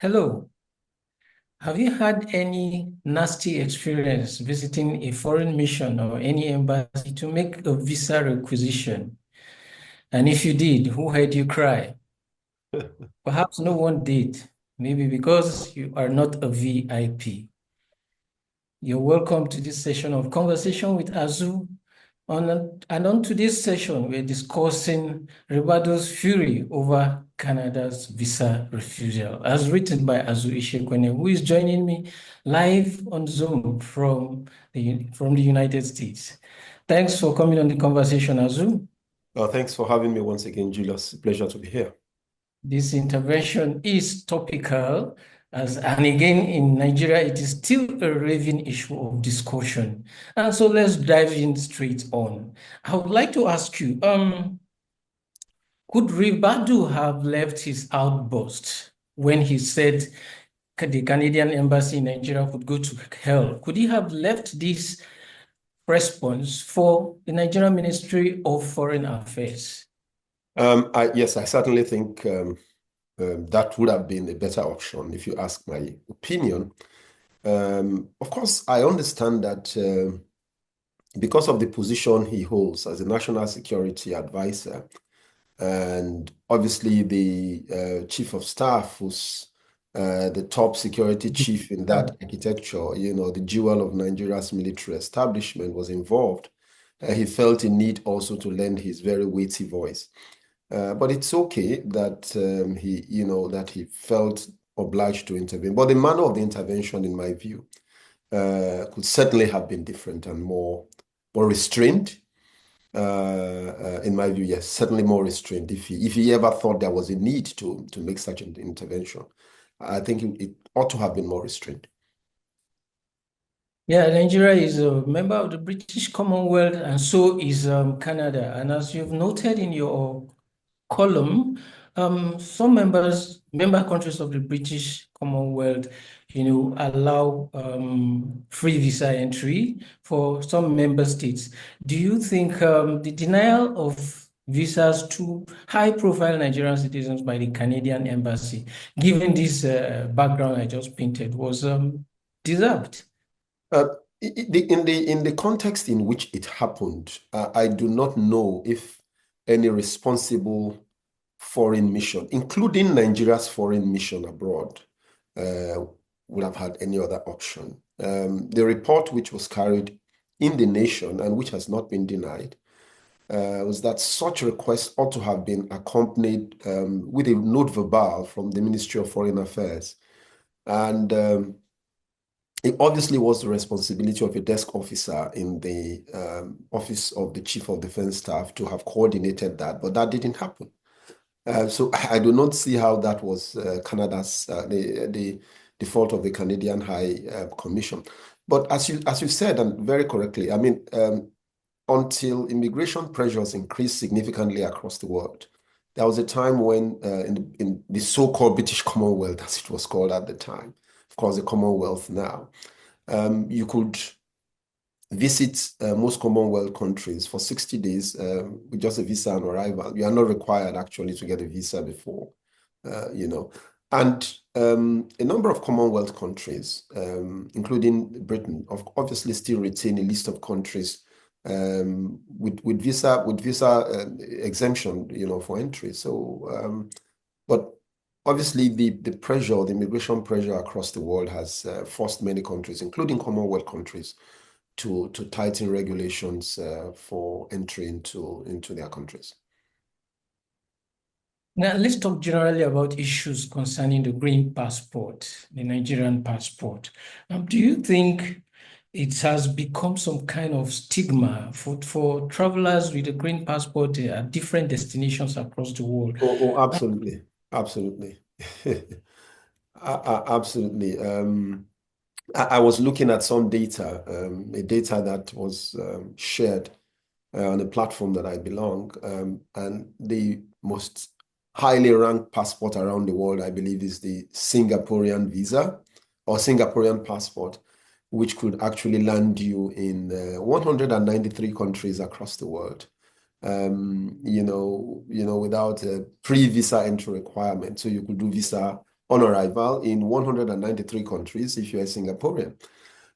Hello, have you had any nasty experience visiting a foreign mission or any embassy to make a visa requisition? And if you did, who heard you cry? Perhaps no one did, maybe because you are not a VIP. You're welcome to this session of Conversation with Azu. On today's session, we're discussing Ribado's fury over Canada's visa refusal, as written by Azu Ishekwene, who is joining me live on Zoom from the United States. Thanks for coming on the conversation, Azu. Thanks for having me once again, Julius. Pleasure to be here. This intervention is topical, and again in Nigeria, it is still a raving issue of discussion. And so let's dive in straight on. I would like to ask you, could Ribadu have left his outburst when he said the Canadian embassy in Nigeria could go to hell? Could he have left this response for the Nigerian Ministry of Foreign Affairs? Yes, I certainly think that would have been a better option if you ask my opinion. Of course, I understand that because of the position he holds as a national security advisor, and obviously the chief of staff, who's the top security chief in that architecture, the jewel of Nigeria's military establishment was involved. He felt a need also to lend his very weighty voice. But it's okay that he felt obliged to intervene. But the manner of the intervention, in my view, could certainly have been different and more restrained. In my view, yes, certainly more restrained. If he ever thought there was a need to make such an intervention, I think it ought to have been more restrained. Yeah, Nigeria is a member of the British Commonwealth, and so is Canada. And as you've noted in your column, some member countries of the British Commonwealth, allow free visa entry for some member states. Do you think the denial of visas to high-profile Nigerian citizens by the Canadian embassy, given this background I just painted, was deserved? Uh, in the context in which it happened, I do not know if any responsible foreign mission, including Nigeria's foreign mission abroad, uh, would have had any other option. The report which was carried in the nation and which has not been denied was that such requests ought to have been accompanied with a note verbal from the Ministry of Foreign Affairs. And it obviously was the responsibility of a desk officer in the office of the Chief of Defense Staff to have coordinated that, but that didn't happen. So I do not see how that was Canada's the fault of the Canadian High Commission. But as you said, and very correctly, I mean, until immigration pressures increased significantly across the world, there was a time when in the so-called British Commonwealth, as it was called at the time, of course, the Commonwealth now, you could visit most Commonwealth countries for 60 days with just a visa on arrival. You are not required actually to get a visa before, you know. And a number of Commonwealth countries, including Britain, obviously still retain a list of countries with visa exemption, for entry. So, but obviously the pressure, the immigration pressure across the world has forced many countries, including Commonwealth countries, to tighten regulations for entry into their countries. Now, let's talk generally about issues concerning the green passport, the Nigerian passport. Do you think it has become some kind of stigma for travelers with a green passport at different destinations across the world? Absolutely, absolutely, absolutely. I was looking at some data, a data that was shared on a platform that I belong, and the most highly ranked passport around the world, I believe, is the Singaporean visa or Singaporean passport, which could actually land you in 193 countries across the world. Without a pre-visa entry requirement. So you could do visa on arrival in 193 countries if you're a Singaporean.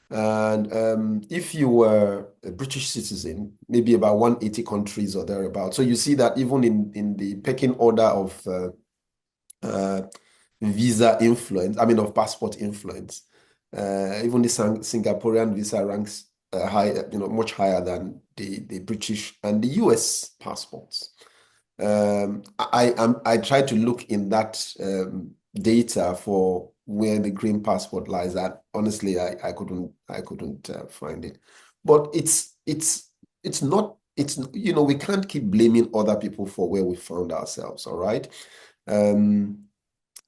And if you were a British citizen, maybe about 180 countries or thereabout. So you see that even in the pecking order of uh, visa influence, I mean of passport influence, even the Singaporean visa ranks high, much higher than the British and the US passports. I try to look in that data for where the green passport lies at. Honestly, I couldn't find it. But it's not we can't keep blaming other people for where we found ourselves. All right. Um,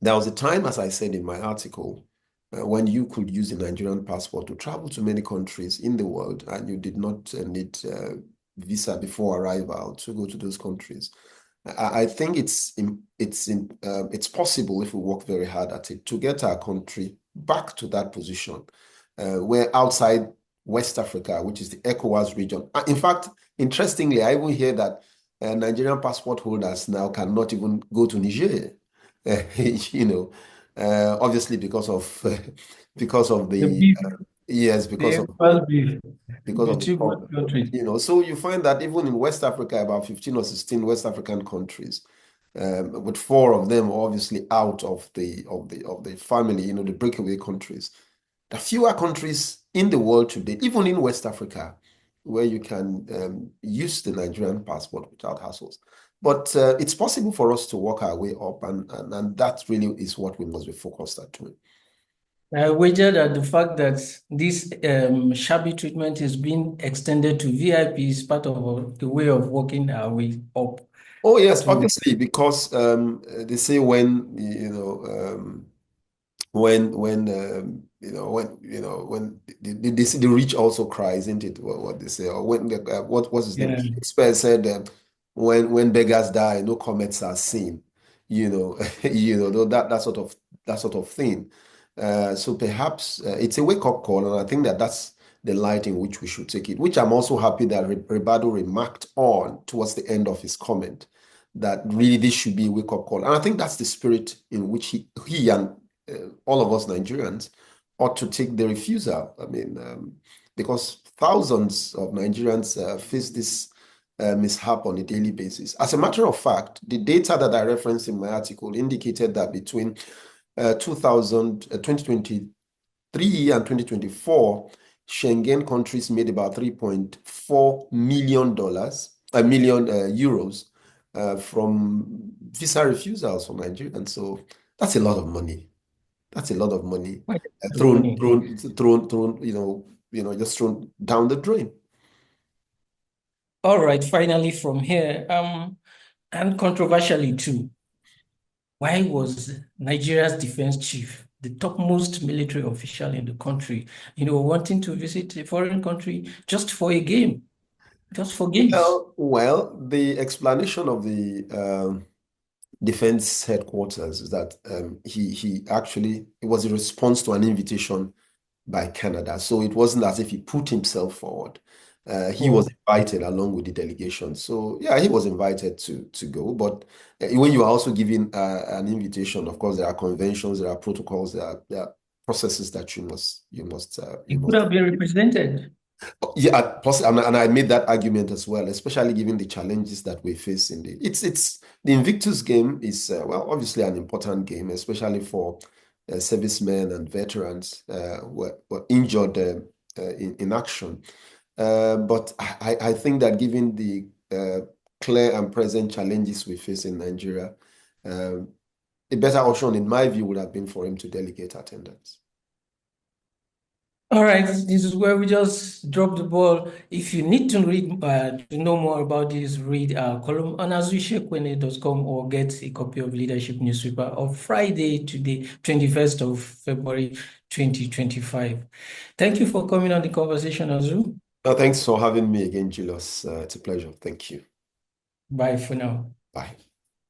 there was a time, as I said in my article, when you could use the Nigerian passport to travel to many countries in the world, and you did not need visa before arrival to go to those countries. I think it's possible if we work very hard at it to get our country back to that position, where outside West Africa, which is the ECOWAS region. In fact, interestingly, I even hear that Nigerian passport holders now cannot even go to Niger. you know, obviously because of The the beef, yes, the Emperor's beef because of the between both problem. countries. So you find that even in West Africa, about 15 or 16 West African countries, with four of them obviously out of the family, the breakaway countries. There are fewer countries in the world today, even in West Africa, where you can use the Nigerian passport without hassles. But it's possible for us to work our way up, and that really is what we must be focused at doing. I wager that the fact that this shabby treatment is being extended to VIP is part of the way of working our way up Oh yes, to. obviously, because they say when when the rich also cry, isn't it? What they say, or when what's his name? Yeah. Shakespeare said, when beggars die, no comets are seen. That sort of thing. So perhaps it's a wake-up call, and I think that's the light in which we should take it. Which I'm also happy that Ribadu remarked on towards the end of his comment, that really this should be a wake-up call, and I think that's the spirit in which he and all of us Nigerians ought to take the refusal. I mean, because thousands of Nigerians face this mishap on a daily basis. As a matter of fact, the data that I referenced in my article indicated that between 2023 and 2024, Schengen countries made about $3.4 million, a million euros from visa refusals from Nigerians. So that's a lot of money. That's a lot of money Quite a lot of thrown, money. thrown, thrown, thrown. Just thrown down the drain. All right, finally from here, and controversially too, why was Nigeria's defense chief, the topmost military official in the country, wanting to visit a foreign country just for a game, just for games? Well, the explanation of the defense headquarters is that he actually it was a response to an invitation by Canada. So it wasn't as if he put himself forward. He was Oh, invited along with the delegation. So yeah, he was invited to go. But when you are also given an invitation, of course, there are conventions, there are protocols, there are processes that you it could must. have been represented. Yeah, plus, and I made that argument as well, especially given the challenges that we face in it's the Invictus game is well, obviously an important game, especially for servicemen and veterans were injured in action. But I think that given the clear and present challenges we face in Nigeria, a better option, in my view, would have been for him to delegate attendance. All right, this is where we just drop the ball. If you need to read to know more about this, read our column on azuishekwene.com or get a copy of Leadership Newspaper of Friday, today, 21st of February, 2025. Thank you for coming on the conversation, Azu. Thanks for having me again, Julius. It's a pleasure. Thank you. Bye for now. Bye.